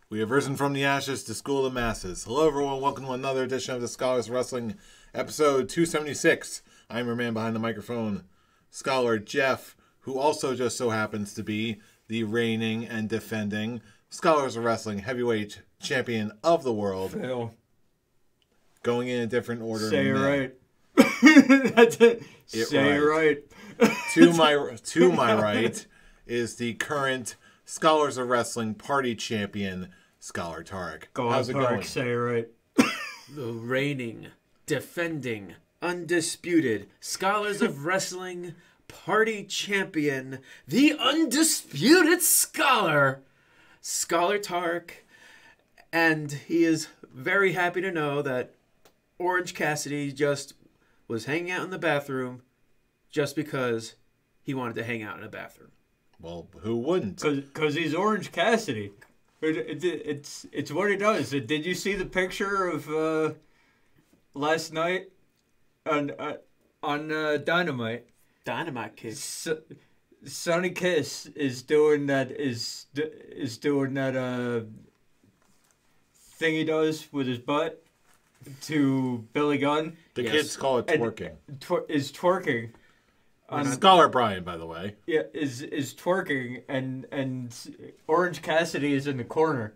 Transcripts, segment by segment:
We have risen from the ashes to school the masses. Hello, everyone. Welcome to another edition of the Scholars Wrestling, episode 276. I'm your man behind the microphone, Scholar Jeff, who also just so happens to be the reigning and defending Scholars of Wrestling heavyweight champion of the world. Phil. Going in a different order. Say it right. That's it. Say it right. To my right is the current Scholars of Wrestling party champion, Scholar Tarek. How's it going? Say it right. The reigning, defending, undisputed Scholars of Wrestling party champion, the undisputed Scholar, Scholar Tarek. And he is very happy to know that Orange Cassidy just was hanging out in the bathroom just because he wanted to hang out in a bathroom. Well, who wouldn't? Because he's Orange Cassidy. It's what he does. Did you see the picture of last night on Dynamite? Dynamite Kid. Sonny Kiss is doing that thing he does with his butt to Billy Gunn. The kids call it twerking. Is twerking. Scholar Brian, by the way. Yeah, is twerking, and Orange Cassidy is in the corner.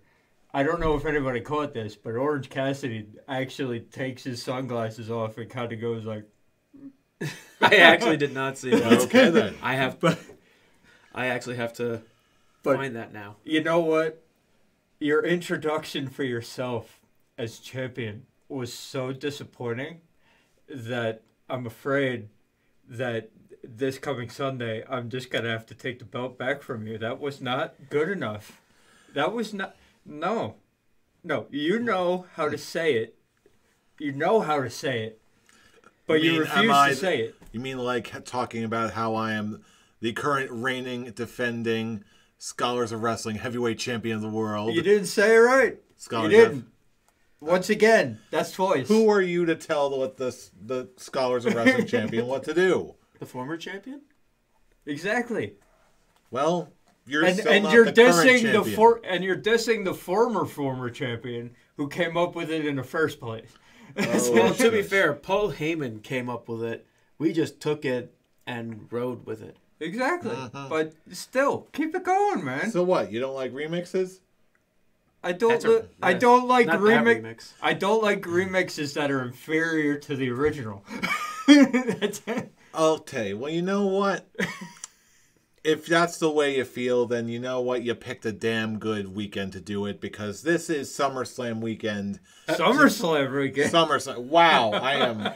I don't know if anybody caught this, but Orange Cassidy actually takes his sunglasses off and kind of goes like... I actually did not see that. Okay, then. I actually have to find that now. You know what? Your introduction for yourself as champion was so disappointing that I'm afraid that this coming Sunday, I'm just going to have to take the belt back from you. That was not good enough. That was not... No. You know how to say it. You know how to say it. But you refuse to say it. You mean like talking about how I am the current reigning, defending Scholars of Wrestling heavyweight champion of the world? You didn't say it right. Scholar you didn't. Once again, that's twice. Who are you to tell the Scholars of Wrestling champion what to do? The former champion? Exactly. Well, you're and not you're the dissing current champion. and you're dissing the former champion who came up with it in the first place. Well, to be fair, Paul Heyman came up with it. We just took it and rode with it. Exactly. But still, keep it going, man. So what? You don't like remixes? I don't like remix. I don't like remixes that are inferior to the original. That's it. Okay, well, you know what? If that's the way you feel, then you know what? You picked a damn good weekend to do it, because this is SummerSlam weekend. SummerSlam weekend? SummerSlam. Wow, I am...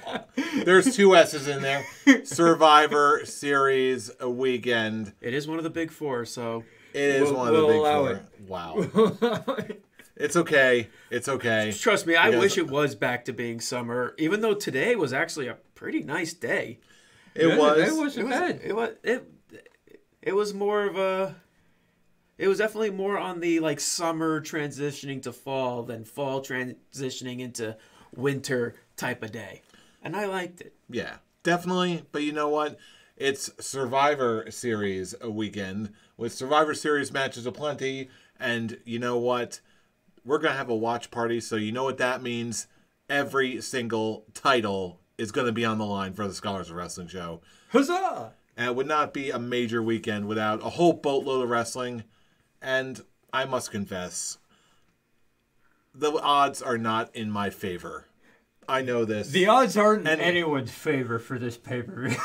There's two S's in there. Survivor Series weekend. It is one of the big four, so... It is one of the big four. It. Wow. It's okay. It's okay. Trust me, I wish it was back to being summer, even though today was actually a pretty nice day. It was. It wasn't bad. It was more of a... It was definitely more on the like summer transitioning to fall than fall transitioning into winter type of day. And I liked it. Yeah, definitely. But you know what? It's Survivor Series weekend with Survivor Series matches aplenty. And you know what? We're going to have a watch party. So you know what that means? Every single title is going to be on the line for the Scholars of Wrestling show. Huzzah! And it would not be a major weekend without a whole boatload of wrestling. And I must confess, the odds are not in my favor. I know this. The odds aren't in anyone's favor for this pay-per-view.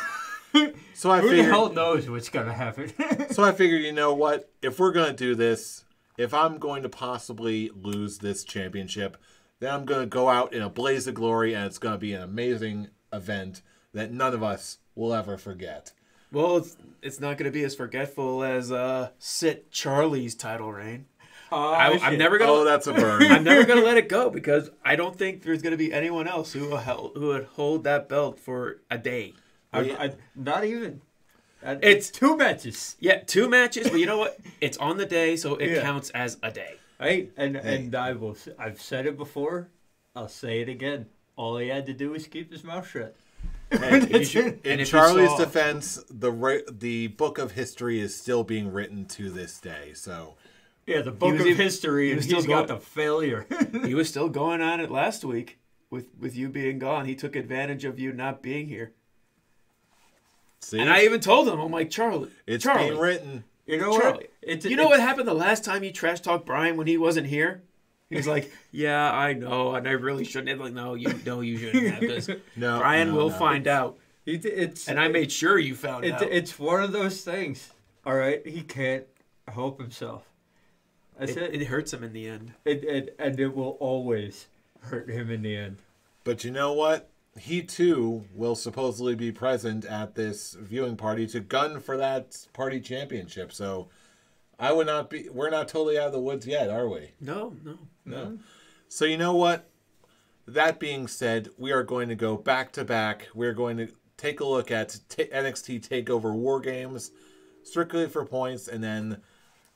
So I Who figured, the hell knows what's going to happen? So I figured, you know what? If we're going to do this, if I'm going to possibly lose this championship, then I'm going to go out in a blaze of glory, and it's going to be an amazing event that none of us will ever forget. Well, it's not going to be as forgetful as Sit Charlie's title reign. I'm never gonna. Oh, that's a burn. I'm never gonna let it go, because I don't think there's gonna be anyone else who would hold that belt for a day. Not even. It's 2 matches. Yeah, 2 matches, but you know what? It's on the day, so it counts as a day. And I've said it before. I'll say it again. All he had to do was keep his mouth shut. In Charlie's defense, the book of history is still being written to this day. So Yeah, the book of history, and he's got the failure. He was still going on it last week with you being gone. He took advantage of you not being here. See? And I even told him, I'm like, Charlie. It's Charlie, being written. You know Charlie, what? you know what happened the last time you trash talked Brian when he wasn't here? He was like, yeah, I know, and I really shouldn't have. Like, no, you shouldn't have, because Brian will find out. And I made sure you found out. It's one of those things, all right? He can't help himself. It hurts him in the end. And it will always hurt him in the end. But you know what? He, too, will supposedly be present at this viewing party to gun for that party championship. So I would not be... We're not totally out of the woods yet, are we? No. So you know what? That being said, we are going to go back-to-back. We're going to take a look at NXT Takeover War Games, strictly for points, and then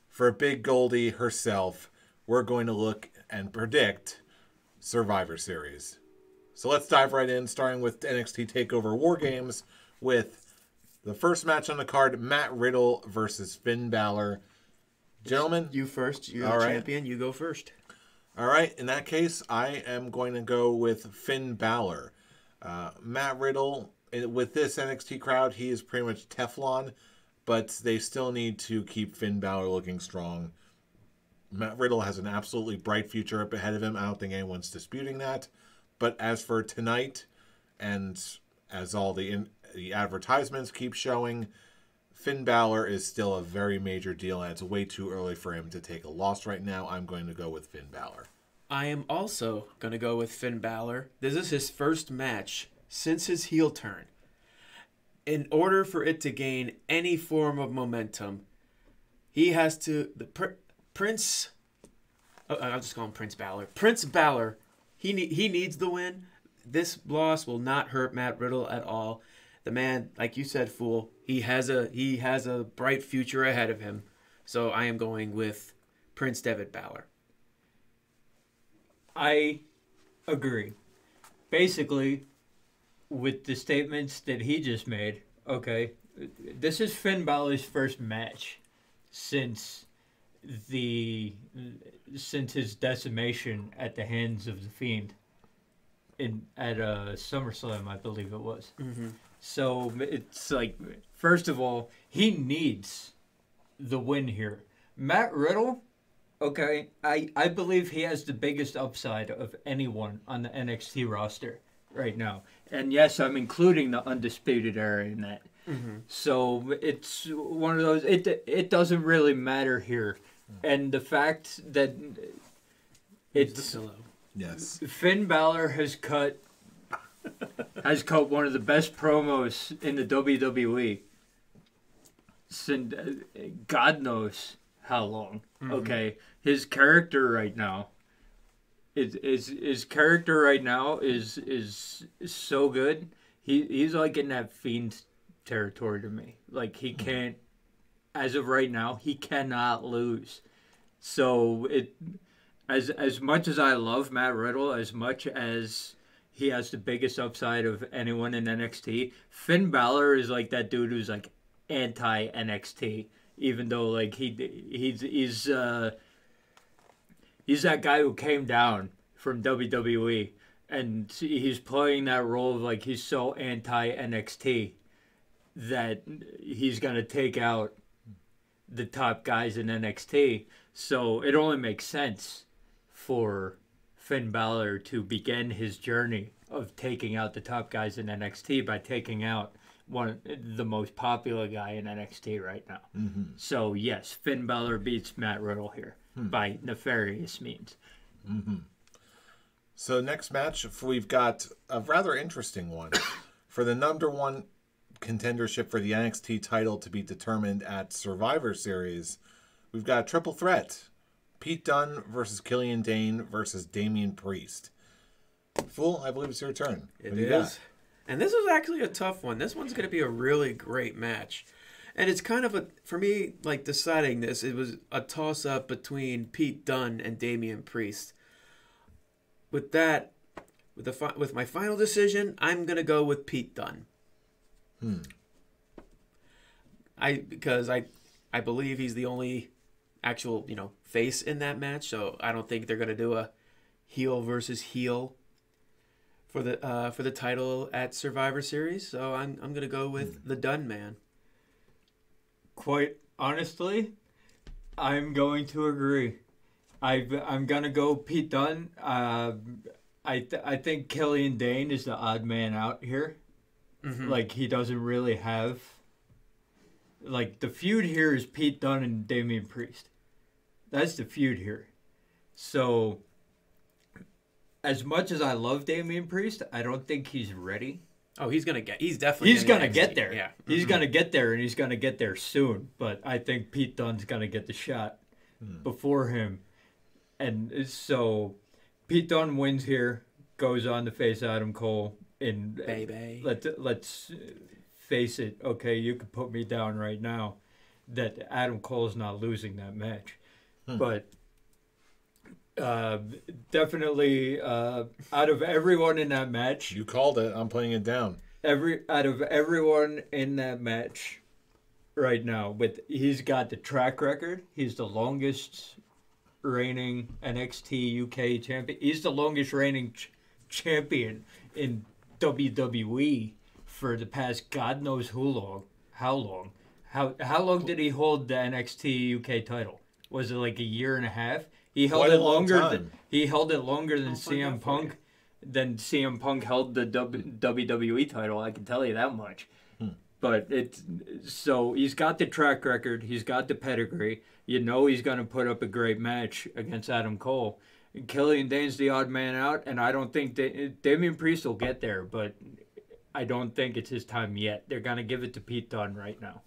for Big Goldie herself, we're going to look and predict Survivor Series. So let's dive right in, starting with NXT TakeOver War Games, with the first match on the card, Matt Riddle versus Finn Balor. Gentlemen? You first. You're the champion. You go first. All right. In that case, I am going to go with Finn Balor. Matt Riddle, with this NXT crowd, he is pretty much Teflon, but they still need to keep Finn Balor looking strong. Matt Riddle has an absolutely bright future up ahead of him. I don't think anyone's disputing that. But as for tonight, and as all the advertisements keep showing, Finn Balor is still a very major deal, and it's way too early for him to take a loss right now. I'm going to go with Finn Balor. I am also going to go with Finn Balor. This is his first match since his heel turn. In order for it to gain any form of momentum, he has to... Prince... I'll just call him Prince Balor. Prince Balor... He needs the win. This loss will not hurt Matt Riddle at all. The man, like you said, Fool, he has a bright future ahead of him. So I am going with Prince Devitt Balor. I agree. Basically, with the statements that he just made, okay, this is Finn Balor's first match since his decimation at the hands of the Fiend at SummerSlam, I believe it was. Mm-hmm. So it's like, first of all, he needs the win here. Matt Riddle, okay, I believe he has the biggest upside of anyone on the NXT roster right now. And yes, I'm including the Undisputed Era in that. Mm-hmm. So it's one of those, it doesn't really matter here. And the fact that it's yes, Finn Balor has cut one of the best promos in the WWE since God knows how long. Mm-hmm. Okay, his character right now is so good. He's like in that Fiend territory to me. Like he can't. As of right now, he cannot lose. So as much as I love Matt Riddle, as much as he has the biggest upside of anyone in NXT, Finn Balor is like that dude who's like anti NXT, even though like he's that guy who came down from WWE, and he's playing that role of like he's so anti NXT that he's gonna take out the top guys in NXT. So it only makes sense for Finn Balor to begin his journey of taking out the top guys in NXT by taking out the most popular guy in NXT right now. Mm-hmm. So yes, Finn Balor beats Matt Riddle here by nefarious means. Mm-hmm. So next match, we've got a rather interesting one for the number one contendership for the NXT title to be determined at Survivor Series. We've got a triple threat: Pete Dunne versus Killian Dane versus Damian Priest. Fool, I believe it's your turn. It is. And this was actually a tough one. This one's going to be a really great match. And it's kind of for me, like deciding this, it was a toss-up between Pete Dunne and Damian Priest. With that, with my final decision, I'm going to go with Pete Dunne. Because I believe he's the only actual, face in that match. So I don't think they're gonna do a heel versus heel for the title at Survivor Series. So I'm gonna go with the Dunn man. Quite honestly, I'm going to agree. I'm gonna go Pete Dunne. I think Killian Dane is the odd man out here. Mm-hmm. Like, he doesn't really have. Like, the feud here is Pete Dunne and Damian Priest. That's the feud here. So, as much as I love Damian Priest, I don't think he's ready. Oh, he's definitely gonna get there. Yeah. He's gonna get there, and he's gonna get there soon. But I think Pete Dunne's gonna get the shot before him. And so Pete Dunne wins here, goes on to face Adam Cole. And Baby. Let's face it. Okay, you can put me down right now that Adam Cole's not losing that match. But definitely out of everyone in that match. You called it. I'm putting it down. Out of everyone in that match right now, he's got the track record. He's the longest reigning NXT UK champion. He's the longest reigning champion in WWE for the past God knows how long. How long did he hold the NXT UK title? Was it like a year and a half? He held it longer than CM Punk. Then CM Punk held the WWE title. I can tell you that much. But so he's got the track record. He's got the pedigree. You know he's going to put up a great match against Adam Cole. Killian Dane's the odd man out, and I don't think Damian Priest will get there, but I don't think it's his time yet. They're going to give it to Pete Dunne right now.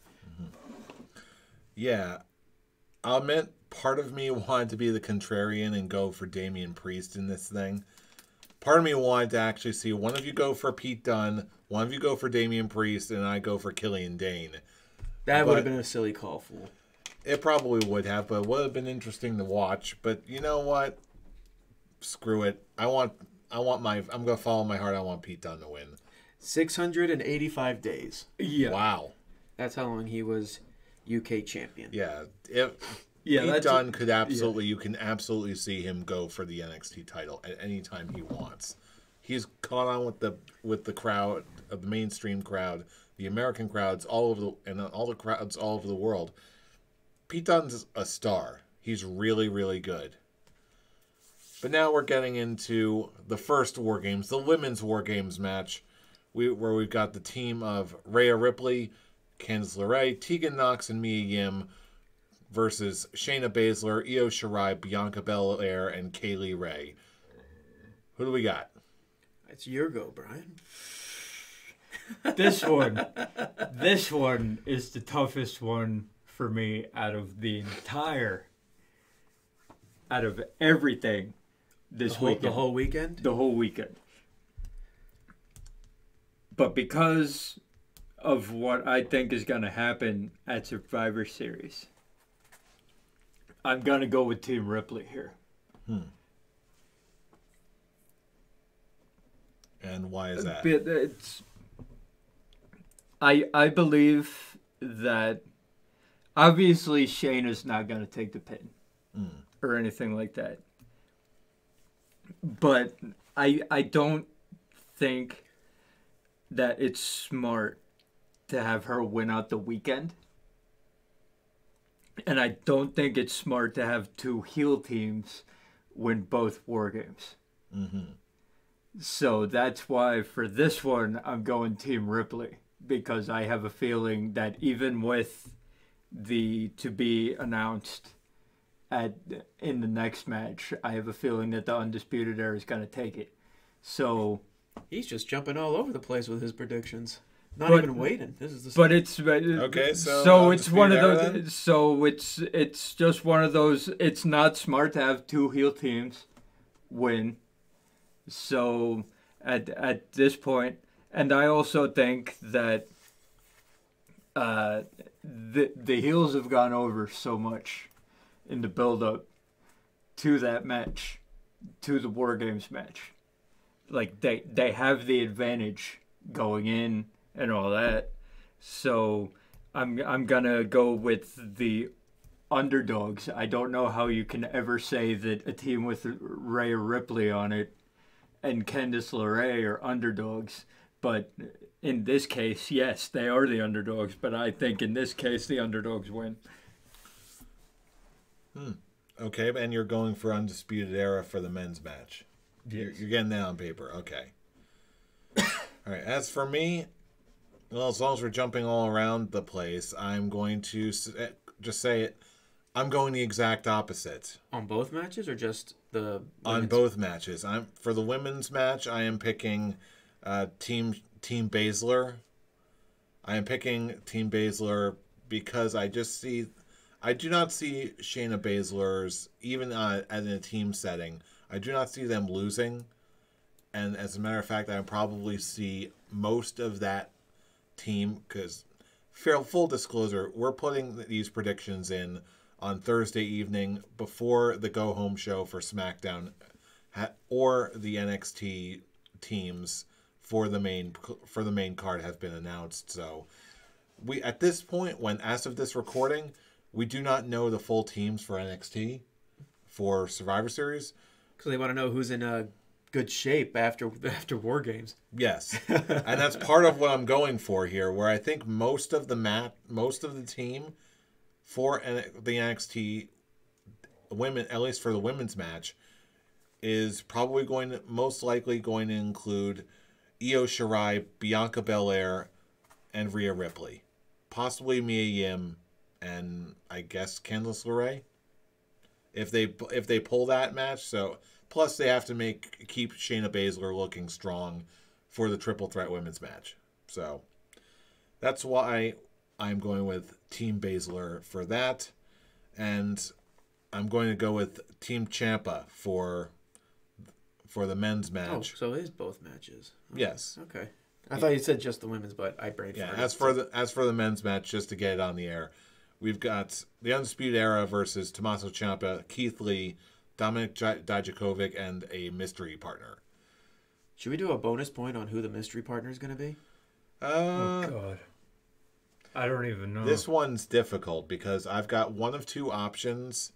Yeah. I'll admit, part of me wanted to be the contrarian and go for Damian Priest in this thing. Part of me wanted to actually see one of you go for Pete Dunne, one of you go for Damian Priest, and I go for Killian Dane. That would have been a silly call, fool. It probably would have, but it would have been interesting to watch. But you know what? Screw it. I'm going to follow my heart. I want Pete Dunne to win. 685 days. Yeah. Wow. That's how long he was UK champion. Yeah. Pete Dunne could absolutely, you can absolutely see him go for the NXT title at any time he wants. He's caught on with the crowd, the mainstream crowd, the American crowds all over all the crowds all over the world. Pete Dunne's a star. He's really, really good. But now we're getting into the first War Games, the women's War Games match, where we've got the team of Rhea Ripley, Candice LeRae, Tegan Nox, and Mia Yim versus Shayna Baszler, Io Shirai, Bianca Belair, and Kaylee Ray. Who do we got? It's your go, Brian. This one is the toughest one for me out of everything this weekend. The whole weekend? The whole weekend. But because of what I think is going to happen at Survivor Series, I'm going to go with Team Ripley here. And why is that? I believe that obviously Shayna's not going to take the pin or anything like that. But I don't think that it's smart to have her win out the weekend. And I don't think it's smart to have two heel teams win both War Games. So that's why for this one, I'm going Team Ripley. Because I have a feeling that even with the to be announced in the next match, I have a feeling that the Undisputed Era is going to take it. So he's just jumping all over the place with his predictions. Not even waiting. This is the but it's okay. So it's one of those. Then? So it's just one of those. It's not smart to have two heel teams win. So at this point, and I also think that the heels have gone over so much in the build-up to that match, to the War Games match. Like they have the advantage going in and all that. So I'm gonna go with the underdogs. I don't know how you can ever say that a team with Rhea Ripley on it and Candice LeRae are underdogs. But in this case, yes, they are the underdogs. But I think in this case, the underdogs win. Okay, and you're going for Undisputed Era for the men's match. Yes. You're getting that on paper. Okay. All right. As for me, well, as long as we're jumping all around the place, I'm going to just say it. I'm going the exact opposite. On both matches or just the On women's? both matches. For the women's match, I am picking Team Baszler. I am picking Team Baszler because I do not see Shayna Baszler's, even in a team setting, I do not see them losing. And as a matter of fact, I probably see most of that team, because full disclosure, we're putting these predictions in on Thursday evening before the go-home show for SmackDown or the NXT teams for the main card have been announced. So we, at this point, as of this recording, we do not know the full teams for NXT for Survivor Series. Because they want to know who's in good shape after War Games. Yes, and that's part of what I'm going for here, where I think most of the team for the NXT women, at least for the women's match, is probably most likely going to include Io Shirai, Bianca Belair, and Rhea Ripley, possibly Mia Yim, and I guess Candice LeRae, if they pull that match. So plus they have to keep Shayna Baszler looking strong for the triple threat women's match. So that's why I'm going with Team Baszler for that, and I'm going to go with Team Ciampa for the men's match. Oh, so it is both matches. Yes. Okay. I thought you said just the women's, but I brain Yeah. farted. As for the men's match, just to get it on the air, we've got the Undisputed Era versus Tommaso Ciampa, Keith Lee, Dominik Dijakovic, and a mystery partner. Should we do a bonus point on who the mystery partner is going to be? Oh, God. I don't even know. This one's difficult because I've got one of two options.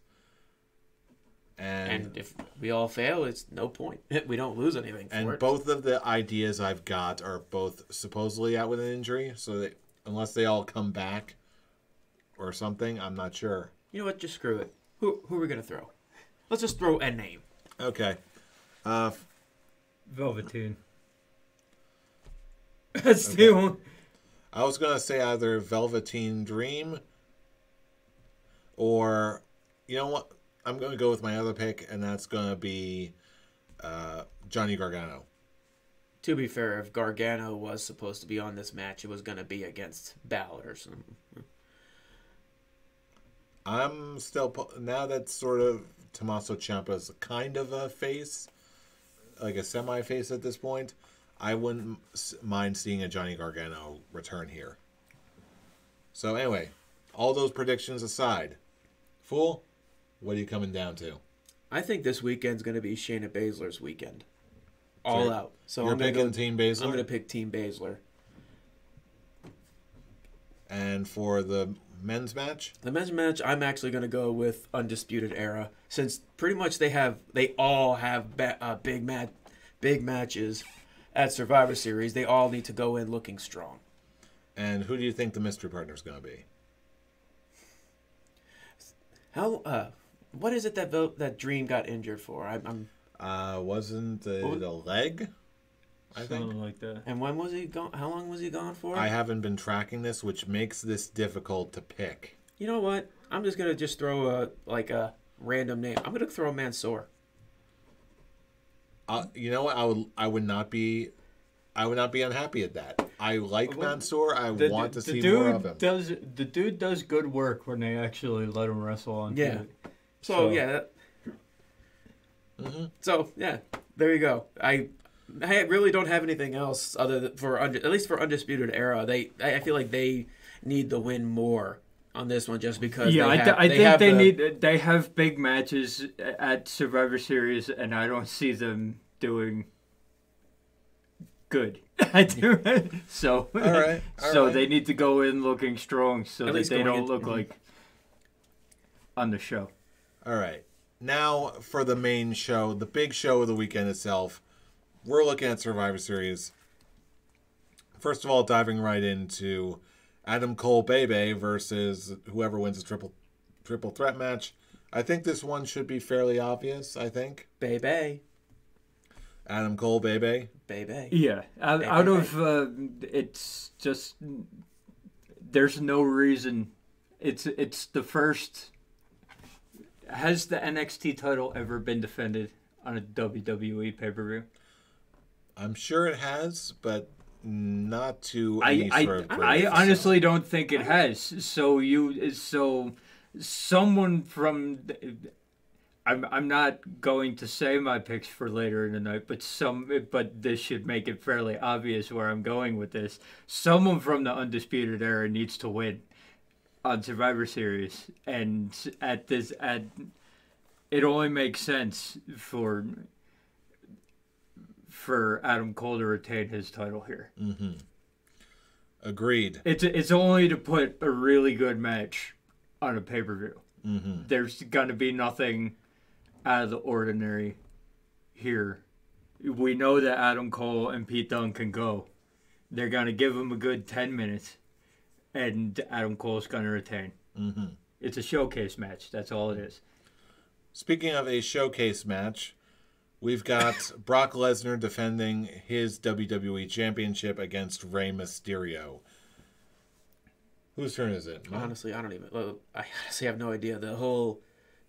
And if we all fail, it's no point. We don't lose anything for it. And both of the ideas I've got are both supposedly out with an injury, so unless they all come back or something, I'm not sure. You know what? Just screw it. Who are we going to throw? Let's just throw a name. Okay. Velveteen. That's the one. I was going to say either Velveteen Dream or, you know what? I'm going to go with my other pick, and that's going to be Johnny Gargano. To be fair, if Gargano was supposed to be on this match, it was going to be against Balor or something. I'm still, now that sort of Tommaso Ciampa's kind of a face, like a semi-face at this point, I wouldn't mind seeing a Johnny Gargano return here. So anyway, all those predictions aside, Fool, what are you coming down to? I think this weekend's going to be Shayna Baszler's weekend. All out. So you're I'm picking Team Baszler? I'm going to pick Team Baszler. And for the men's match? The men's match, I'm actually going to go with Undisputed Era, since pretty much they all have big matches at Survivor Series. They all need to go in looking strong. And who do you think the mystery partner is going to be? What is it that Dream got injured for? Wasn't it a leg? I think Something like that. And when was he gone? How long was he gone for? I haven't been tracking this, which makes this difficult to pick. You know what? I'm just gonna throw a random name. I'm gonna throw Mansoor. You know what? I would not be unhappy at that. I like Mansoor. I want to see more of him. The dude does good work when they actually let him wrestle on TV. So yeah. Mm-hmm. So yeah, there you go. I really don't have anything else other than at least for Undisputed Era. I feel like they need the win more on this one just because. Yeah, I think they have big matches at Survivor Series, and I don't see them doing good. I do. So all right. They need to go in looking strong so that they don't look like. on the show. All right. Now for the main show, the big show of the weekend itself. We're looking at Survivor Series. First of all, diving right into Adam Cole Bebe versus whoever wins the triple threat match. I think this one should be fairly obvious, I think. Bebe. Adam Cole Bebe. Bebe. Yeah. Out of it's just there's no reason. It's the first. Has the NXT title ever been defended on a WWE pay-per-view? I'm sure it has, but not to any sort of I honestly don't think it has. So someone from I'm not going to say my picks for later in the night, but this should make it fairly obvious where I'm going with this. Someone from the Undisputed Era needs to win on Survivor Series, and it only makes sense for Adam Cole to retain his title here. Mm-hmm. Agreed. It's only to put a really good match on a pay-per-view. Mm-hmm. There's gonna be nothing out of the ordinary here. We know that Adam Cole and Pete Dunne can go. They're gonna give him a good 10 minutes. And Adam Cole's going to retain. Mm-hmm. It's a showcase match. That's all it is. Speaking of a showcase match, we've got Brock Lesnar defending his WWE Championship against Rey Mysterio. Whose turn is it? Honestly, I honestly have no idea. The whole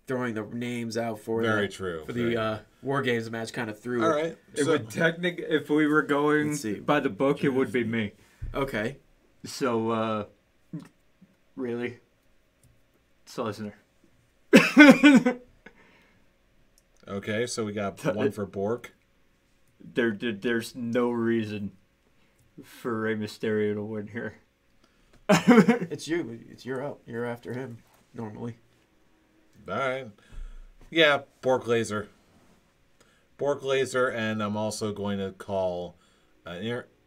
throwing the names out for the War Games match kind of threw. All right. If we were going by the book, it would be me. Okay. So, really? It's Lesnar. Okay, so we got one for Bork. There's no reason for Rey Mysterio to win here. It's you. You're up. You're after him, normally. All right. Yeah, Bork Laser. Bork Laser, and I'm also going to call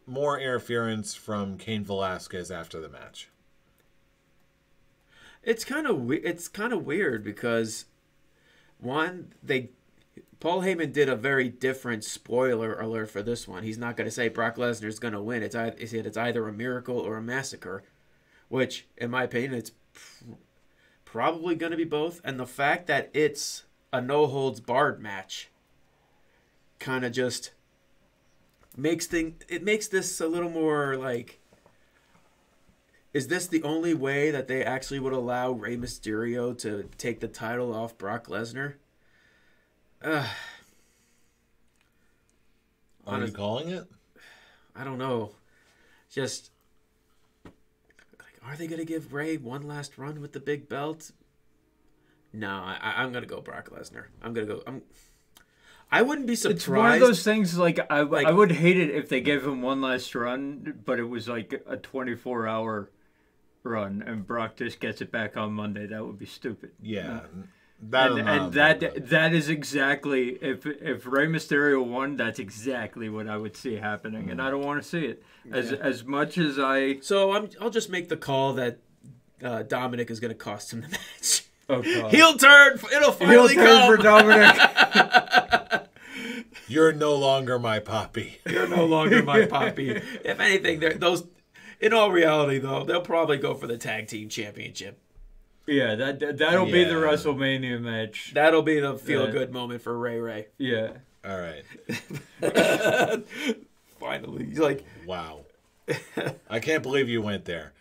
more interference from Cain Velasquez after the match. It's kind of weird because Paul Heyman did a very different spoiler alert for this one. He's not going to say Brock Lesnar's going to win. It's either a miracle or a massacre, which in my opinion it's probably going to be both. And the fact that it's a no holds barred match kind of just makes this a little more like, is this the only way that they actually would allow Rey Mysterio to take the title off Brock Lesnar? Are you calling it? I don't know. Just like, are they going to give Rey one last run with the big belt? No, I'm going to go Brock Lesnar. I wouldn't be surprised. It's one of those things, I would hate it if they gave him one last run, but it was like a 24-hour run, and Brock just gets it back on Monday. That would be stupid. Yeah. That is exactly, if Rey Mysterio won, that's exactly what I would see happening, and I don't want to see it. As much as I... So I'll just make the call that Dominic is going to cost him the match. Oh, God. Heel turn! It'll finally come! For Dominic. You're no longer my poppy. You're no longer my poppy. If anything, in all reality, though, they'll probably go for the tag team championship. Yeah, that'll be the WrestleMania match. That'll be the feel-good moment for Ray. Yeah. All right. Finally. He's like... Wow. I can't believe you went there.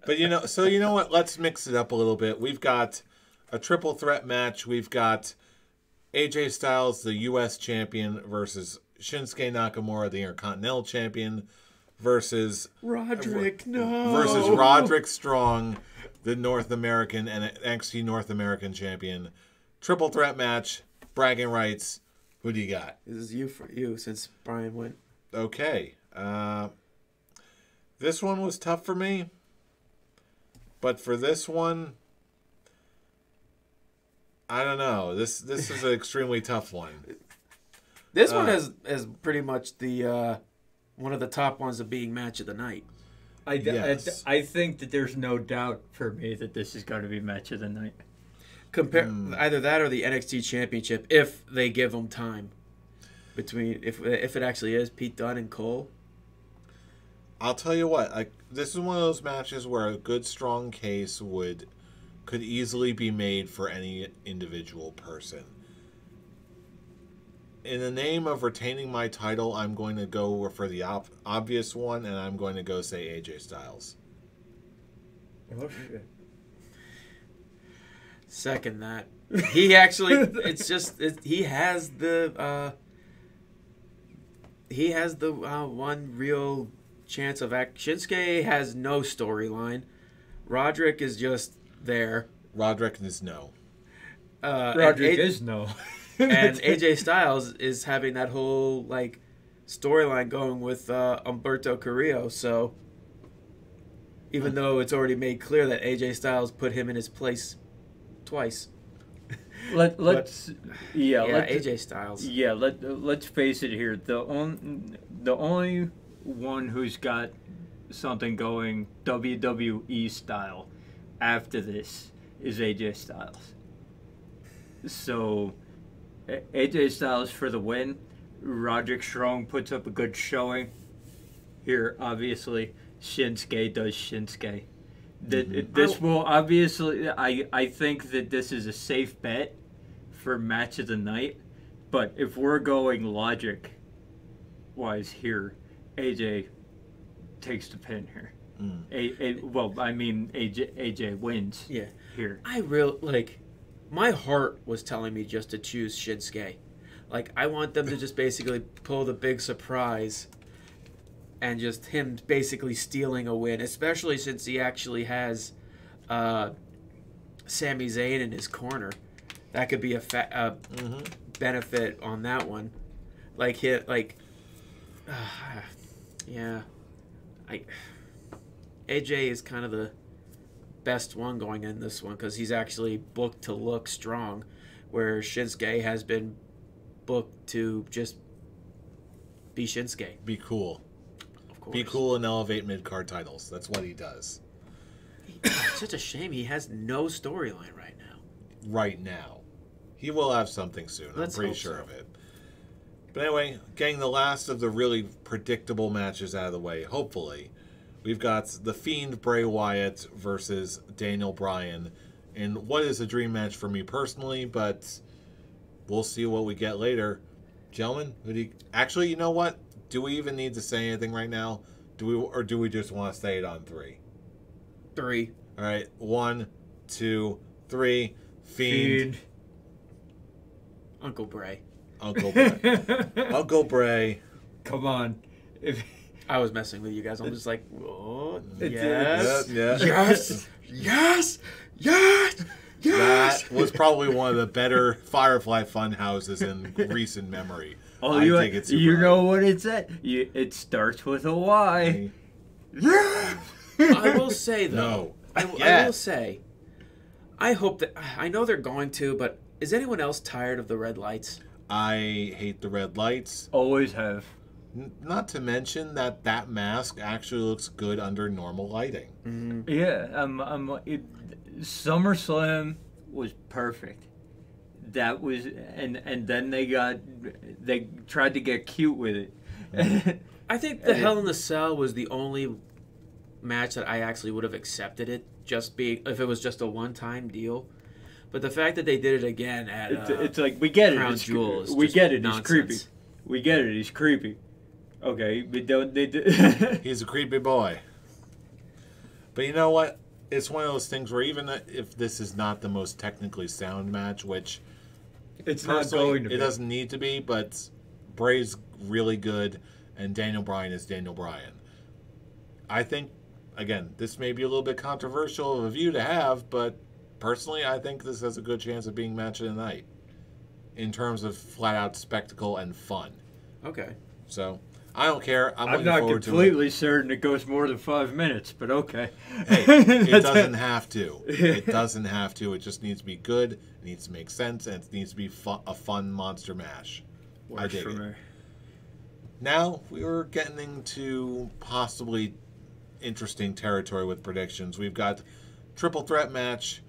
But, you know what? Let's mix it up a little bit. We've got a triple threat match. We've got AJ Styles, the U.S. champion, versus Shinsuke Nakamura, the Intercontinental champion, versus Roderick Strong, the North American and NXT North American champion. Triple threat match, bragging rights. Who do you got? This is you for you since Brian went. Okay. This one was tough for me. But for this one, I don't know. This is an extremely tough one. This one is pretty much the one of the top ones of being match of the night. I think that there's no doubt for me that this is going to be match of the night. Compare either that or the NXT Championship if they give them time. Between if it actually is Pete Dunne and Cole. I'll tell you what. This is one of those matches where a good, strong case could easily be made for any individual person. In the name of retaining my title, I'm going to go for the obvious one, and I'm going to go say AJ Styles. Oh shit. Second that. He actually, he has the one real chance of Shinsuke has no storyline. Roderick is just there. Roderick is no. Roderick is no. And AJ Styles is having that whole storyline going with Humberto Carrillo. So even though it's already made clear that AJ Styles put him in his place twice. Let's AJ Styles. Yeah, let's face it here. The only one who's got something going WWE style after this is AJ Styles. So AJ Styles for the win. Roderick Strong puts up a good showing. Here, obviously, Shinsuke does Shinsuke. This will obviously. I think that this is a safe bet for match of the night. But if we're going logic wise here, AJ takes the pin here. AJ wins. Yeah. Here. I really my heart was telling me just to choose Shinsuke. I want them to just basically pull the big surprise and just him basically stealing a win, especially since he actually has Sami Zayn in his corner. That could be a benefit on that one. AJ is kind of the best one going in this one because he's actually booked to look strong, where Shinsuke has been booked to just be Shinsuke. Be cool. Of course. Be cool and elevate mid-card titles. That's what he does. It's such a shame he has no storyline right now. Right now. He will have something soon. I'm pretty sure of it. But anyway, getting the last of the really predictable matches out of the way, hopefully. We've got The Fiend Bray Wyatt versus Daniel Bryan in what is a dream match for me personally, but we'll see what we get later. Gentlemen, actually, you know what? Do we even need to say anything right now? Do we just want to say it on 3? 3. All right, 1, 2, 3. Fiend. Uncle Bray. Uncle Bray. Uncle Bray. Come on. I was messing with you guys. I'm just like, what? Yes. Yes. Yes. Yes. Yes. That was probably one of the better Firefly fun houses in recent memory. Oh, you know what it said? It starts with a Y. Yeah. I will say, though. No. I will say, I hope that... I know they're going to, but is anyone else tired of the red lights? I hate the red lights. Always have. Not to mention that mask actually looks good under normal lighting. Mm-hmm. Yeah, SummerSlam was perfect. That was, and then they tried to get cute with it. I think the Hell in a Cell was the only match that I actually would have accepted it if it was just a one-time deal. But the fact that they did it again at it's like we get Crown it. Jewel is We just get it. nonsense. He's creepy. We get it. He's creepy. Okay, but don't they? He's a creepy boy. But you know what? It's one of those things where even if this is not the most technically sound match, which it's not going to be. It doesn't need to be, but Bray's really good, and Daniel Bryan is Daniel Bryan. I think, again, this may be a little bit controversial of a view to have, but personally, I think this has a good chance of being match of the night in terms of flat-out spectacle and fun. Okay. So, I don't care. I'm not completely certain it goes more than 5 minutes, but okay. Hey, it doesn't have to. It doesn't have to. It just needs to be good. It needs to make sense, and it needs to be a fun monster mash. I dig it. Now, we were getting into possibly interesting territory with predictions. We've got triple threat match.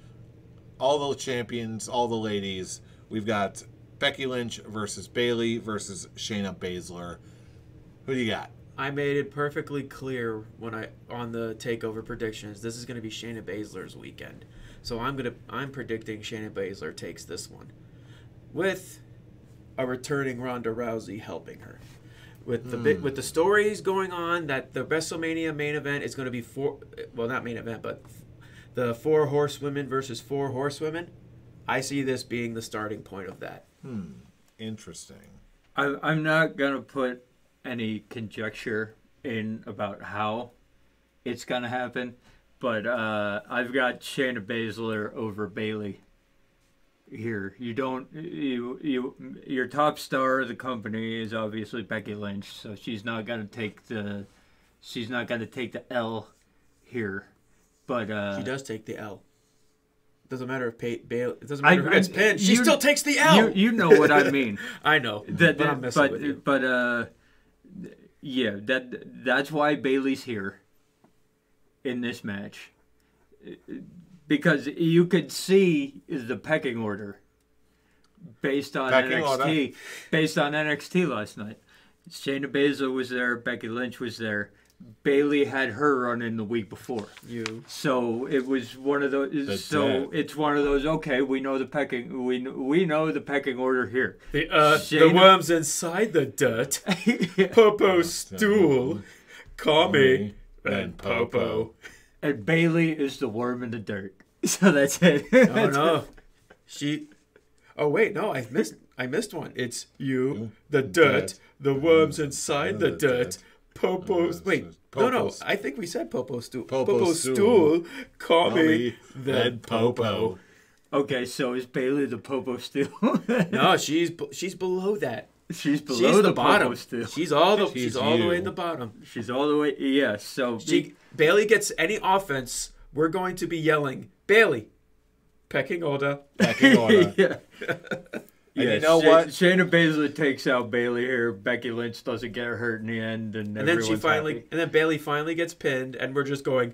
all the champions, all the ladies. We've got Becky Lynch versus Bayley versus Shayna Baszler. Who do you got? I made it perfectly clear on the takeover predictions. This is going to be Shayna Baszler's weekend, so I'm predicting Shayna Baszler takes this one, with a returning Ronda Rousey helping her. With the stories going on that the WrestleMania main event is going to be not main event, but the 4 horsewomen versus 4 horsewomen. I see this being the starting point of that. Interesting. I'm not gonna put any conjecture in about how it's gonna happen, but I've got Shayna Baszler over Bayley here. Your top star of the company is obviously Becky Lynch, so she's not gonna take the L here, but she does take the L. Doesn't matter if Bayley. It doesn't matter who gets pinned. She still takes the L. You know what I mean. I know. But I'm messing with you. But yeah, that's why Bayley's here in this match, because you could see the pecking order based on NXT last night. Shayna Baszler was there. Becky Lynch was there. Bayley had her run in the week before. So it was one of those. It's one of those. Okay, we know the pecking. We know the pecking order here. The worms inside the dirt. Popo stool. Call me and Popo. And Bayley is the worm in the dirt. So that's it. Oh no, she. Oh wait, no, I missed one. It's you, the dirt, the worms inside the dirt. Popo's. Wait, no. I think we said Popo stool. Popo stool. Call me then Popo. Okay, so is Bayley the Popo stool? No, she's below that. She's below the bottom. She's all the way at the bottom. She's all the way. Yes. So Bayley gets any offense, we're going to be yelling, Bayley, pecking order. Pecking order. Yeah. And you know what? Shayna Baszler takes out Bayley here. Becky Lynch doesn't get hurt in the end, and then Bayley finally gets pinned, and we're just going,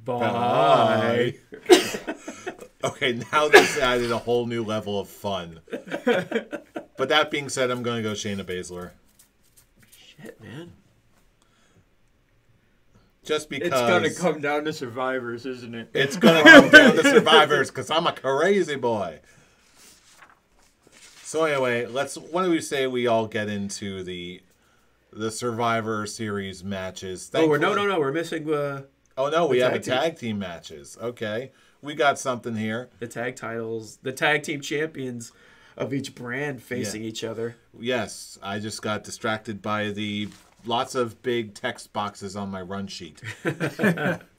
bye. Okay, now this added a whole new level of fun. But that being said, I'm going to go Shayna Baszler. Shit, man. Just because it's going to come down to survivors, isn't it? It's going to come down to survivors because I'm a crazy boy. So anyway, why don't we say we all get into the Survivor Series matches? No, we're missing. We have a tag team matches. Okay, we got something here. The tag titles, the tag team champions of each brand facing each other. Yes, I just got distracted by the lots of big text boxes on my run sheet.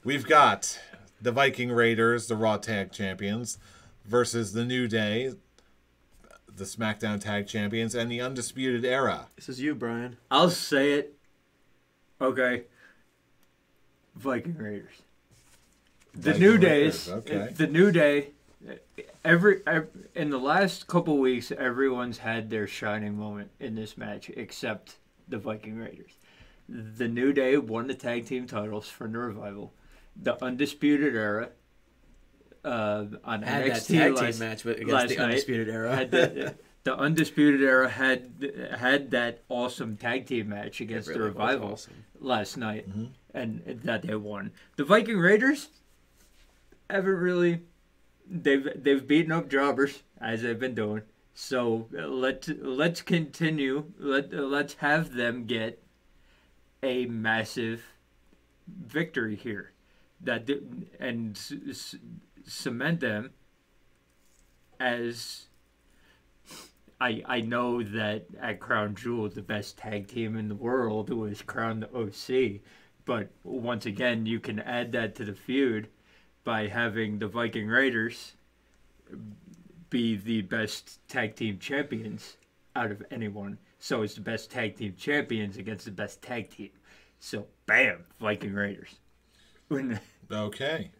We've got the Viking Raiders, the Raw Tag Champions, versus the New Day, the SmackDown Tag Champions, and the Undisputed Era. This is you, Brian. I'll say it. Okay. Viking Raiders. The New Day. In the last couple weeks, everyone's had their shining moment in this match, except the Viking Raiders. The New Day won the tag team titles for the Revival. The Undisputed Era on NXT that tag team match against the Undisputed Era. The Undisputed Era had that awesome tag team match against the Revival last night, and that they won. The Viking Raiders haven't really. They've beaten up jobbers as they've been doing. So let's continue. Let's have them get a massive victory here, and cement them as. I know that at Crown Jewel, the best tag team in the world was Crown the OC, but once again, you can add that to the feud by having the Viking Raiders be the best tag team champions out of anyone. So it's the best tag team champions against the best tag team. So, bam, Viking Raiders. Okay.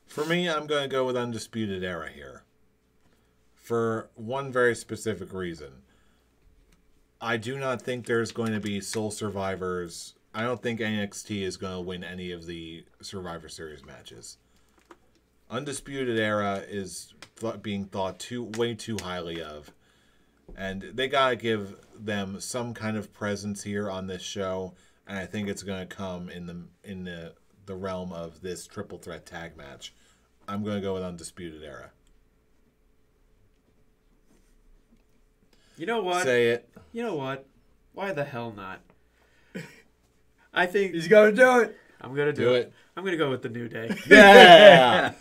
For me, I'm going to go with Undisputed Era here. For one very specific reason. I do not think there's going to be sole survivors. I don't think NXT is going to win any of the Survivor Series matches. Undisputed Era is being thought way too highly of. And they got to give them some kind of presence here on this show. And I think it's going to come in the realm of this triple threat tag match. I'm going to go with Undisputed Era. You know what? Say it. You know what? Why the hell not? I think He's got to do it. I'm going to do it. I'm going to go with the New Day. Yeah!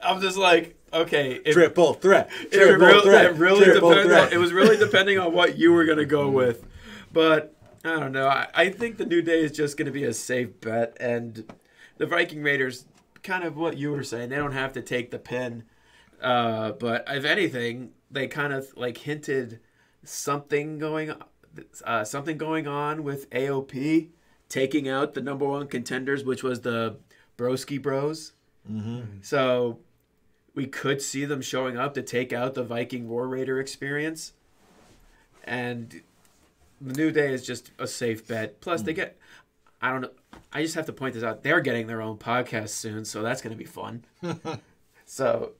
I'm just like, okay. Triple threat. It was really depending on what you were going to go with. But I don't know. I think the New Day is just going to be a safe bet. And the Viking Raiders, kind of what you were saying, they don't have to take the pin. But if anything, they kind of like hinted something going on with AOP taking out the number one contenders, which was the Broski Bros. Mm-hmm. So we could see them showing up to take out the Viking War Raider experience. And the New Day is just a safe bet. Plus, they get... I don't know. I just have to point this out. They're getting their own podcast soon, so that's going to be fun. So,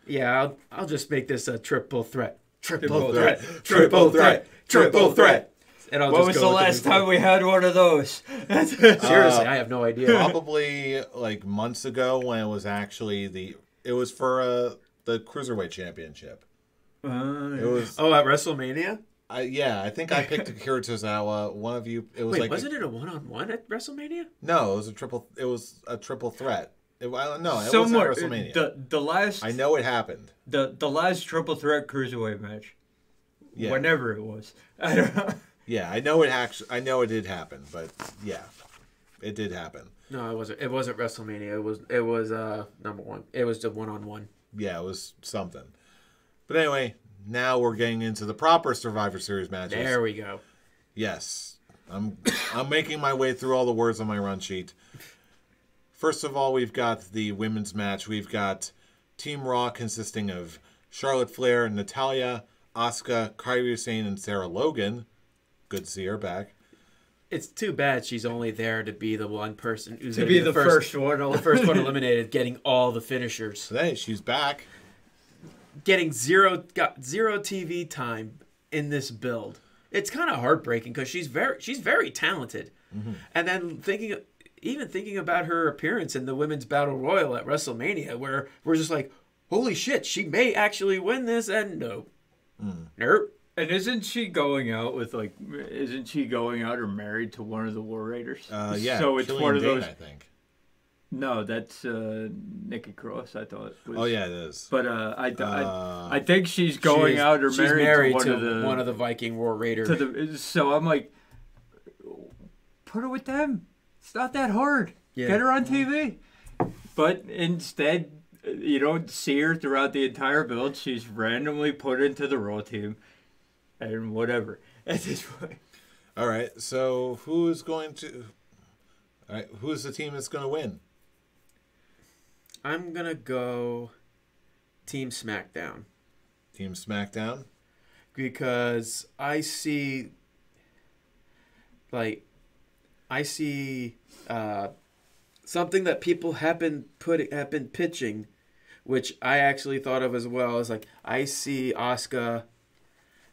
yeah, I'll just make this a triple threat. Triple threat. Triple threat. Triple threat. And I'll What just was go the with last time we had one of those? Seriously, I have no idea. Probably like months ago when it was actually it was for the Cruiserweight Championship. It was Oh, at WrestleMania? I think I picked Akira Tozawa. One of you, it was Wait, like wasn't it a one-on-one at WrestleMania? No, it was a triple threat. It wasn't Somewhere, at WrestleMania. the last I know it happened. the last triple threat cruiserweight match. Yeah. Whenever it was. I don't know. Yeah, I know it did happen, but yeah, it did happen. No, it wasn't. It wasn't WrestleMania. It was number one. It was the one-on-one. Yeah, it was something. But anyway, now we're getting into the proper Survivor Series matches. There we go. Yes. I'm making my way through all the words on my run sheet. First of all, we've got the women's match. We've got Team Raw consisting of Charlotte Flair, Natalya, Asuka, Kairi Sane, and Sarah Logan. Good to see her back. It's too bad she's only there to be the one person who's To gonna be the first one. the first one eliminated, getting all the finishers. So hey, she's back. Got zero TV time in this build. It's kind of heartbreaking because she's very talented. Mm-hmm. And then thinking about her appearance in the Women's Battle Royal at WrestleMania, where we're just like, holy shit, she may actually win this, and nope. Nope. And isn't she going out or married to one of the War Raiders? Yeah. So it's Killian one of Dane, those. I think. No, that's Nikki Cross. I thought. Oh yeah, it is. But I think she's going out or she's married to one of the Viking War Raiders. So I'm like, put her with them. It's not that hard. Yeah. Get her on TV. But instead, you don't see her throughout the entire build. She's randomly put into the Raw team. And whatever at this point. All right. So who's the team that's going to win? I'm gonna go Team SmackDown. Team SmackDown? Because I see something that people have been pitching, which I actually thought of as well. Is like I see Asuka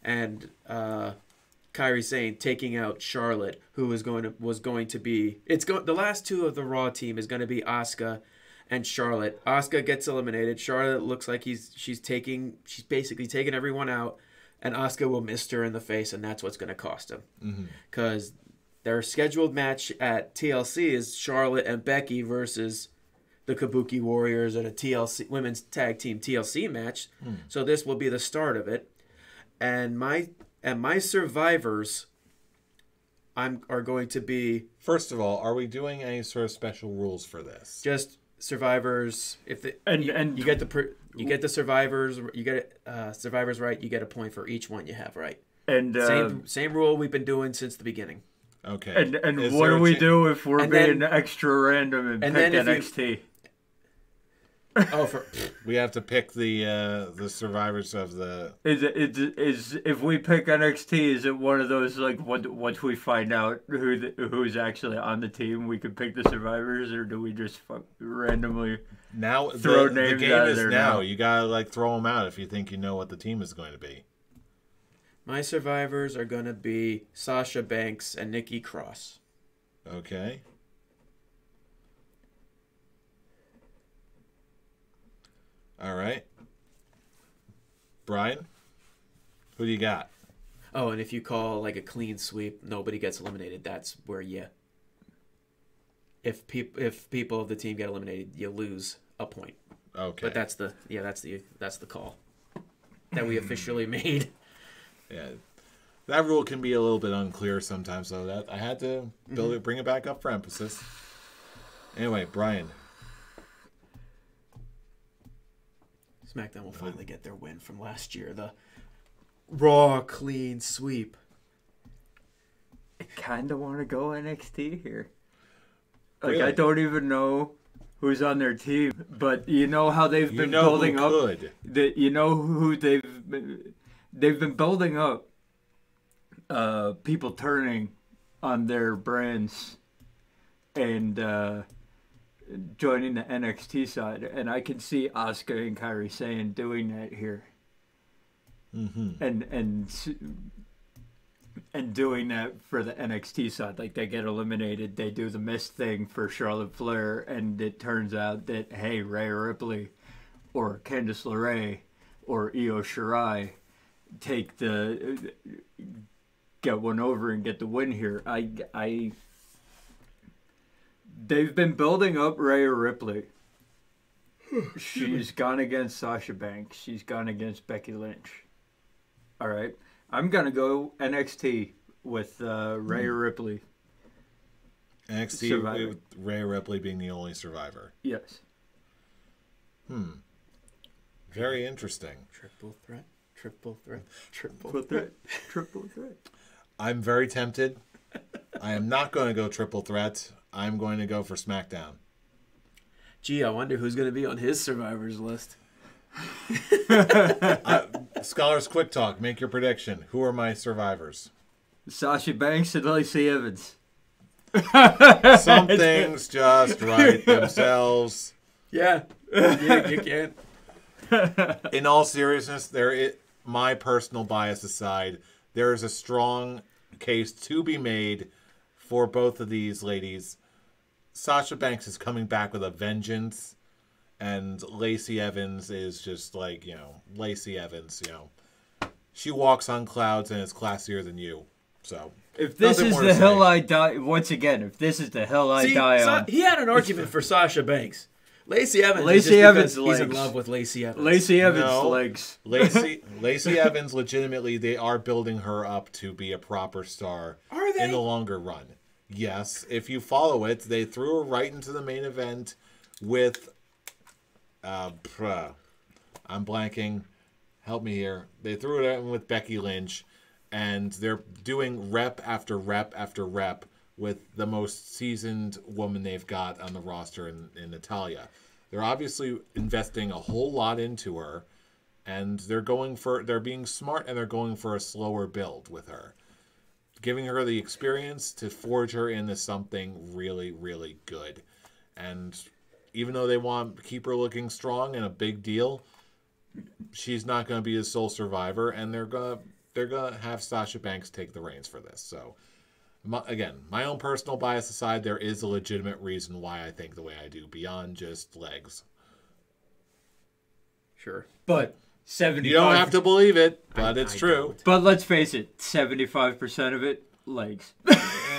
and Kairi Sane taking out Charlotte, who was going to be the last two of the Raw team is going to be Asuka and Charlotte. Asuka gets eliminated. Charlotte looks like she's basically taking everyone out, and Asuka will miss her in the face, and that's what's going to cost him. Because their scheduled match at TLC is Charlotte and Becky versus the Kabuki Warriors at a TLC women's tag team TLC match. So this will be the start of it. And my survivors are going to be... First of all, are we doing any sort of special rules for this? Just survivors. If you get the survivors, you get survivors right, you get a point for each one you have right. And same rule we've been doing since the beginning. Okay. And what do we do if we're being extra random and pick NXT? Oh, for We have to pick the survivors of the. Is if we pick NXT, is it one of those like once we find out who's actually on the team, we could pick the survivors, or do we just randomly Now throw the names game out of is there now. now? You gotta like throw them out if you think you know what the team is going to be. my survivors are gonna be Sasha Banks and Nikki Cross. Okay. All right. Brian, who do you got? Oh, and if you call like a clean sweep, nobody gets eliminated. That's where you. If people of the team get eliminated, you lose a point. Okay. But that's the call that we officially made. Yeah. That rule can be a little bit unclear sometimes, so that I had to bring it back up for emphasis. Anyway, Brian. SmackDown will finally get their win from last year. The Raw clean sweep. I kind of want to go NXT here. Like Really? I don't even know who's on their team, but you know how they've been You know building who up. could. You know who they've been building up. People turning on their brands and joining the NXT side, and I can see Asuka and Kairi Sane doing that here, and doing that for the NXT side. Like they get eliminated, they do the mist thing for Charlotte Flair, and it turns out that hey, Rhea Ripley, or Candice LeRae, or Io Shirai get one over and get the win here. They've been building up Rhea Ripley. She's gone against Sasha Banks. She's gone against Becky Lynch. All right. I'm going to go NXT with Rhea Ripley. NXT Survivor. with Rhea Ripley being the only survivor. Yes. Very interesting. Triple threat. Triple threat. Triple threat. I'm very tempted. I am not going to go triple threat. I'm going to go for SmackDown. Gee, I wonder who's going to be on his survivors list. Scholars Quick Talk, make your prediction. Who are my survivors? Sasha Banks and Lacey Evans. Some things just write themselves. Yeah, you can't. In all seriousness, my personal bias aside, there is a strong case to be made for both of these ladies. Sasha Banks is coming back with a vengeance, and Lacey Evans is just like, Lacey Evans, she walks on clouds and is classier than you. So If this nothing is more to the say. hill I die, once again, if this is the hill I die on, He had an argument for Sasha Banks. Lacey Evans. Lacey is just Evans because he's in legs. love with Lacey Evans. Lacey Evans' No. legs. Lacey Evans, legitimately, they are building her up to be a proper star Are they? in the longer run. Yes, if you follow it, they threw her right into the main event with, I'm blanking. Help me here. They threw it in with Becky Lynch, and they're doing rep after rep after rep with the most seasoned woman they've got on the roster in Natalya. They're obviously investing a whole lot into her, and they're being smart, and they're going for a slower build with her, giving her the experience to forge her into something really, really good. And even though they want to keep her looking strong and a big deal, she's not going to be the sole survivor, and they're gonna have Sasha Banks take the reins for this. So, again, my own personal bias aside, there is a legitimate reason why I think the way I do, beyond just legs. Sure. But 75. You don't have to believe it, but it's I true. don't. But let's face it, 75% of it, legs.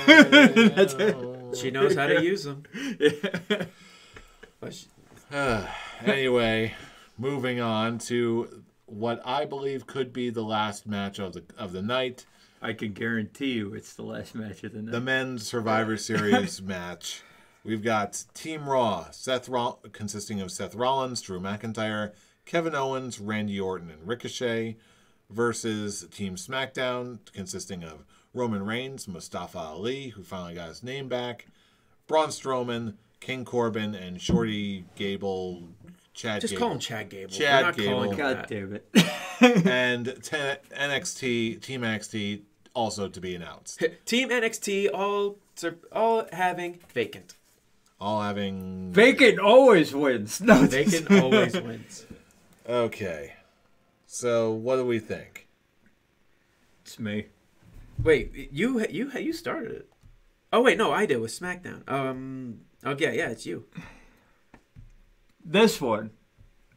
That's it. She knows how to use them. Anyway, moving on to what I believe could be the last match of the night. I can guarantee you it's the last match of the night. The men's Survivor Series match. We've got Team Raw, consisting of Seth Rollins, Drew McIntyre, Kevin Owens, Randy Orton, and Ricochet, versus Team SmackDown, consisting of Roman Reigns, Mustafa Ali, who finally got his name back, Braun Strowman, King Corbin, and Shorty Gable Just call him Chad Gable. Chad We're not Gable. calling him God that. damn it. And Team NXT also to be announced. Team NXT all having vacant. All having... Vacant always wins. No, Vacant always wins. Okay. So, what do we think? It's me. Wait, you started it. Oh wait, no, I did with SmackDown. Okay, yeah, it's you. This one.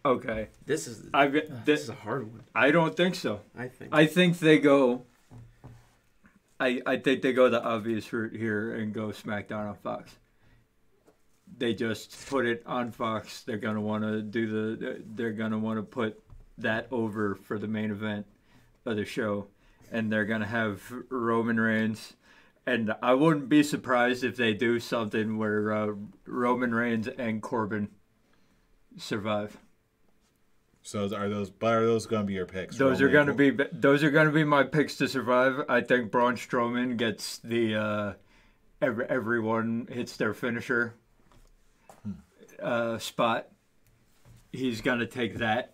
Okay. This is This is a hard one. I don't think so. I think they go. I think they go the obvious route here and go SmackDown on Fox. They just put it on Fox. They're gonna want to They're gonna want to put that over for the main event of the show, and they're gonna have Roman Reigns. And I wouldn't be surprised if they do something where Roman Reigns and Corbin survive. So are those going to be your picks? Those are going to be my picks to survive. I think Braun Strowman gets the everyone hits their finisher spot. He's going to take that,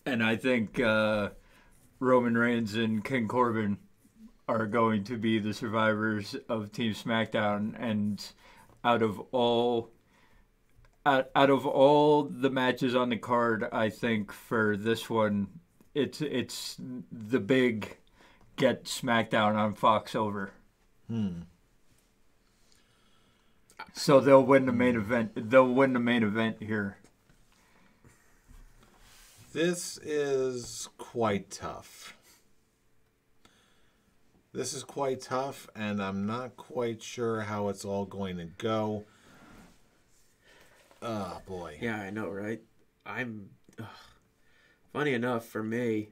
and I think Roman Reigns and King Corbin are going to be the survivors of Team SmackDown. And out of all the matches on the card, I think for this one, it's the big get SmackDown on Fox over. So they'll win the main event. They'll win the main event here. This is quite tough. And I'm not quite sure how it's all going to go. Oh, boy. Yeah, I know, right? Funny enough, for me,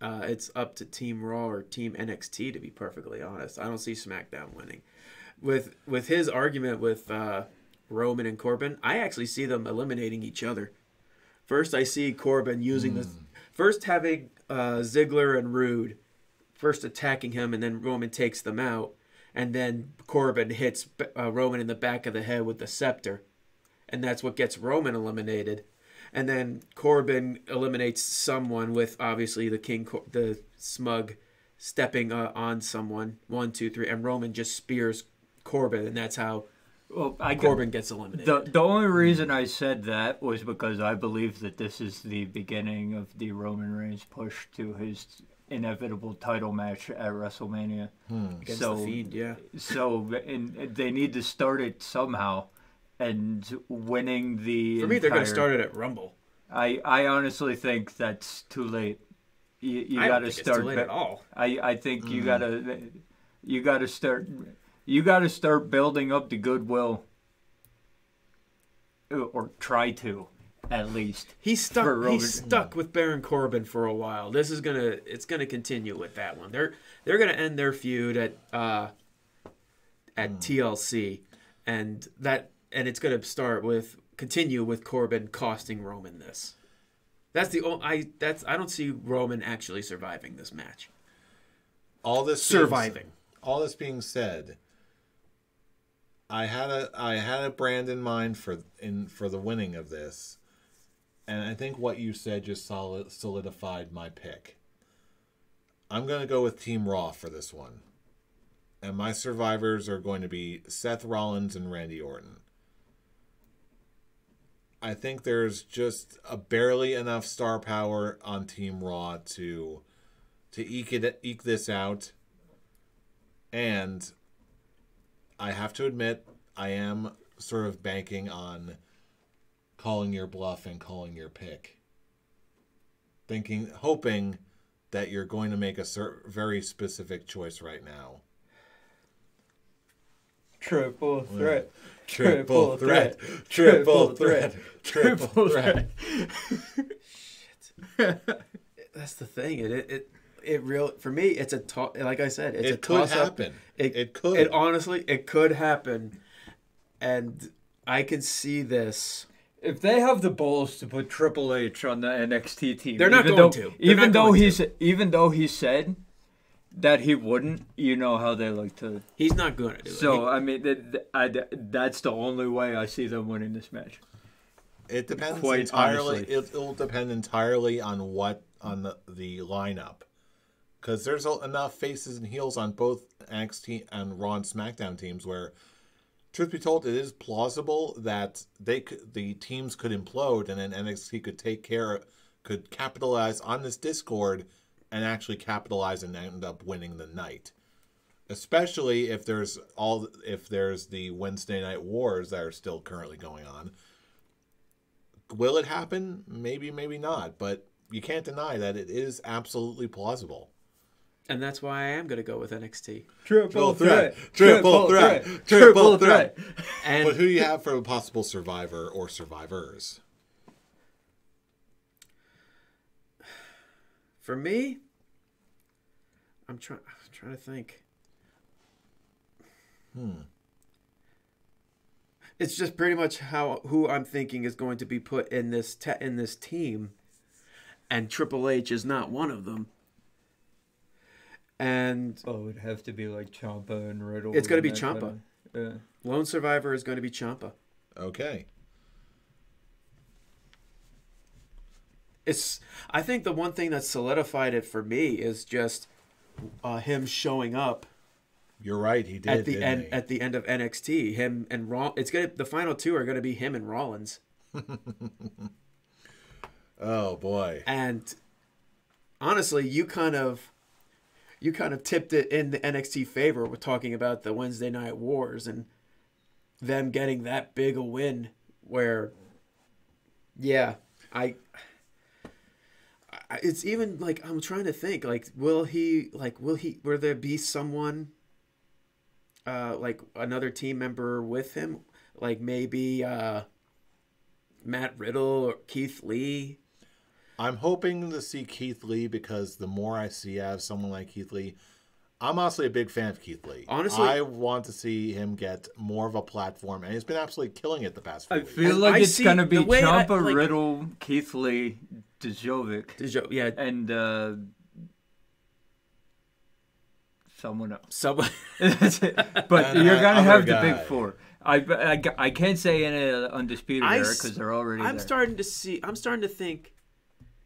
it's up to Team Raw or Team NXT, to be perfectly honest. I don't see SmackDown winning. With his argument with Roman and Corbin, I actually see them eliminating each other. First, I see Corbin using this. First, having Ziggler and Rude first attacking him, and then Roman takes them out. And then Corbin hits Roman in the back of the head with the scepter. And that's what gets Roman eliminated. And then Corbin eliminates someone with, obviously, the smug stepping on someone. 1, 2, 3. And Roman just spears Corbin, and that's how Corbin gets eliminated. The only reason I said that was because I believe that this is the beginning of the Roman Reigns push to his inevitable title match at WrestleMania. Against the Fiend, yeah. So and they need to start it somehow, and winning the For me, they're going to start it at Rumble. I honestly think that's too late. You I got don't to think start it's too late at all. I think you got to start building up the goodwill, or try to. At least he's stuck with Baron Corbin for a while. It's gonna continue with that one. They're gonna end their feud at TLC, and it's gonna continue with Corbin costing Roman this. That's I don't see Roman actually surviving this match. All this being said, I had a brand in mind for the winning of this. And I think what you said just solidified my pick. I'm going to go with Team Raw for this one. And my survivors are going to be Seth Rollins and Randy Orton. I think there's just barely enough star power on Team Raw to eke this out. And I have to admit, I am sort of banking on calling your bluff and calling your pick. Hoping that you're going to make a very specific choice right now. Triple threat. Triple threat. Triple threat. Triple threat. Shit. That's the thing. For me, it's a toss. Like I said, it's a toss up. Happen. It could. It honestly, it could happen, and I can see this. If they have the balls to put Triple H on the NXT team, they're not going to. Even though he said that he wouldn't, you know how they like to. He's not going to do it. So I mean, that's the only way I see them winning this match. It depends Quite entirely. honestly. It'll depend entirely on the lineup, because there's enough faces and heels on both NXT and Raw and SmackDown teams where, truth be told, it is plausible that the teams could implode and then NXT could capitalize on this discord and actually capitalize and end up winning the night. Especially if there's the Wednesday Night Wars that are still currently going on. Will it happen? Maybe, maybe not. But you can't deny that it is absolutely plausible. And that's why I am going to go with NXT. Triple threat. Triple threat. Triple threat. And But who do you have for a possible survivor or survivors? for me, I'm trying to think. It's just pretty much who I'm thinking is going to be put in this team, and Triple H is not one of them. And Oh, it would have to be like Ciampa and Riddle. It's gonna be and that Ciampa. kind of- yeah. Lone Survivor is going to be Ciampa. Okay. I think the one thing that solidified it for me is just him showing up You're right, he did. at the didn't end he? at the end of NXT. Him and the final two are going to be him and Rollins. Oh boy. And honestly, you kind of tipped it in the NXT favor with talking about the Wednesday Night Wars and them getting that big a win where, yeah, it's even like, I'm trying to think, like, will there be someone, like another team member with him? Like maybe, Matt Riddle or Keith Lee? I'm hoping to see Keith Lee because the more I see out of someone like Keith Lee, I'm honestly a big fan of Keith Lee. Honestly, I want to see him get more of a platform, and he's been absolutely killing it the past few I weeks. feel like I it's see going to be the way Ciampa, Riddle, Keith Lee, Dijovic, yeah, and someone else. someone. But And you're going to other have the guy. big four. I can't say any undisputed era because they're already I'm there. starting to think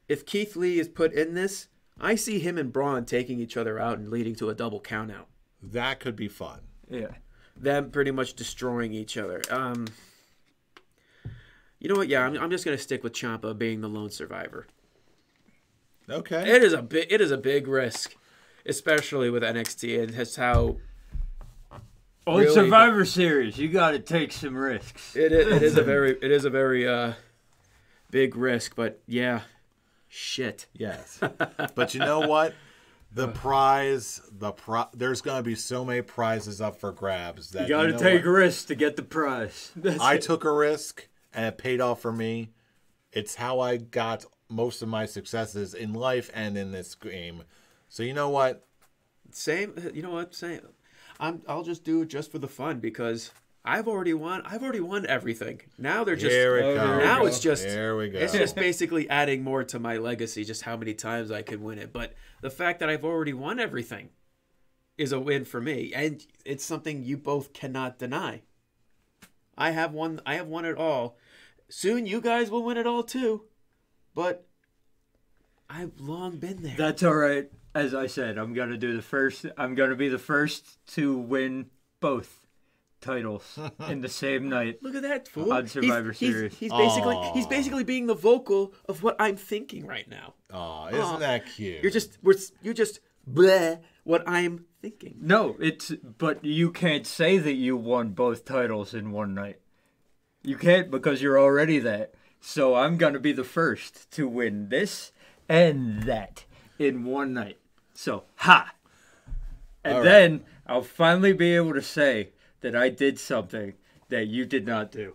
if Keith Lee is put in this, I see him and Braun taking each other out and leading to a double count out. That could be fun. Yeah. Them pretty much destroying each other. You know what? Yeah, I'm just gonna stick with Ciampa being the lone survivor. Okay. It is a big risk, especially with NXT, and that's how Old Really? Survivor Series, you got to take some risks. it is a very big risk. But yeah, shit. Yes. But you know what? There's going to be so many prizes up for grabs that You got to know take what? risks to get the prize. That's I it. took a risk and it paid off for me. It's how I got most of my successes in life and in this game. So you know what? Same. You know what? Same. I'll just do it just for the fun because I've already won. I've already won everything. Now they're just Here it Oh, comes. now it's just Here we go. it's just basically adding more to my legacy, just how many times I can win it. But the fact that I've already won everything is a win for me, and it's something you both cannot deny. I have won it all. Soon you guys will win it all too, but I've long been there. That's all right. As I said, I'm going to be the first to win both titles in the same night. Look at that fool! On Survivor Series. He's Aw. basically being the vocal of what I'm thinking right now. Oh, isn't that cute? You're just bleh what I'm thinking. No, but you can't say that you won both titles in one night. You can't because you're already that. So I'm going to be the first to win this and that in one night. So, ha! And All right. then I'll finally be able to say that I did something that you did not do.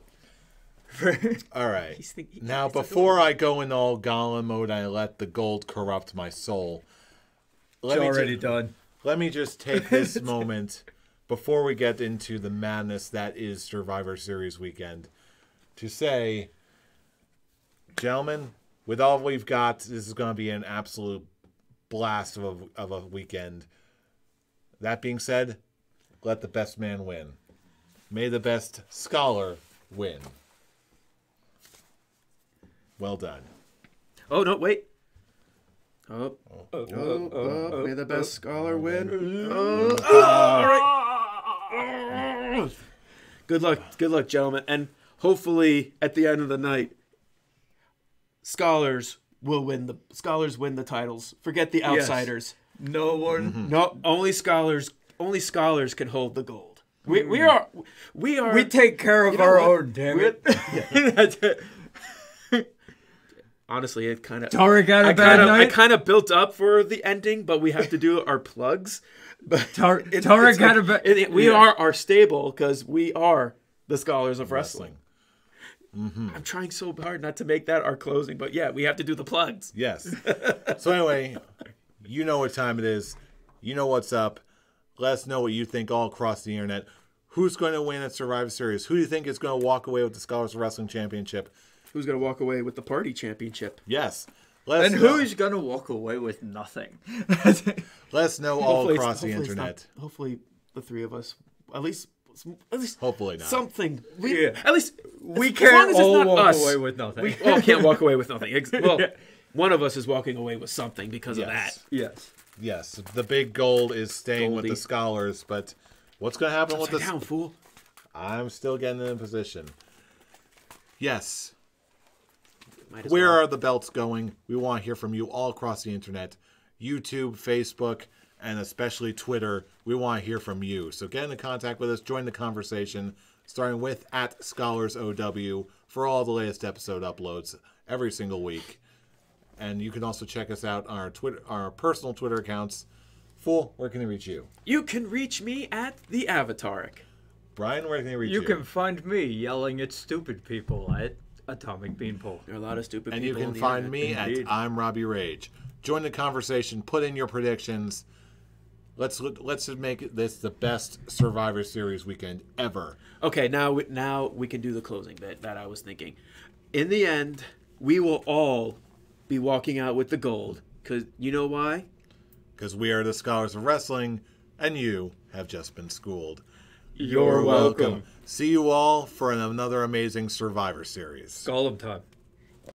All right. He's thinking- Now, it's before I go in all Gollum mode, I let the gold corrupt my soul. done. Let me just take this moment before we get into the madness that is Survivor Series weekend to say, gentlemen, with all we've got, this is going to be an absolute blast of a weekend. That being said, let the best man win. May the best scholar win. Well done. Oh, no, wait. Oh, may the best scholar win. All right. Good luck, gentlemen. And hopefully, at the end of the night, scholars win the titles. Forget the outsiders. No one. No, only scholars can hold the gold. We take care of our own, damn it. That's it. Honestly, it kind of. Tarek had a bad night. I kind of built up for the ending, but we have to do our plugs. But Tarek had a bad. We are our stable because we are the Scholars of Wrestling. Mm-hmm. I'm trying so hard not to make that our closing, but yeah, we have to do the plugs. Yes. So anyway, you know what time it is. You know what's up. Let us know what you think all across the internet. Who's going to win at Survivor Series? Who do you think is going to walk away with the Scholars of Wrestling Championship? Who's going to walk away with the party championship? Yes. And who's going to walk away with nothing? Let us know all across the internet. Hopefully the three of us, at least hopefully not. Something. At least we can't all walk away with nothing. We all can't walk away with nothing. Well, one of us is walking away with something because of that. Yes. The big gold is staying with the Scholars, but what's going to happen with this? Down, fool. I'm still getting in position. Yes. Where are the belts going? We want to hear from you all across the internet. YouTube, Facebook, and especially Twitter. We want to hear from you. So get into contact with us. Join the conversation. Starting with @ScholarsOW for all the latest episode uploads every single week. And you can also check us out on our personal Twitter accounts. Fool, where can they reach you? You can reach me at the Avataric. Brian, where can they reach you? You can find me yelling at stupid people at Atomic Beanpole. There are a lot of stupid and people. And you can find me at I'm Robbie Rage. Join the conversation. Put in your predictions. Let's make this the best Survivor Series weekend ever. Okay, now we can do the closing bit that I was thinking. In the end, we will all be walking out with the gold. Because you know why? Because we are the Scholars of Wrestling, and you have just been schooled. You're welcome. See you all for another amazing Survivor Series. Golem time.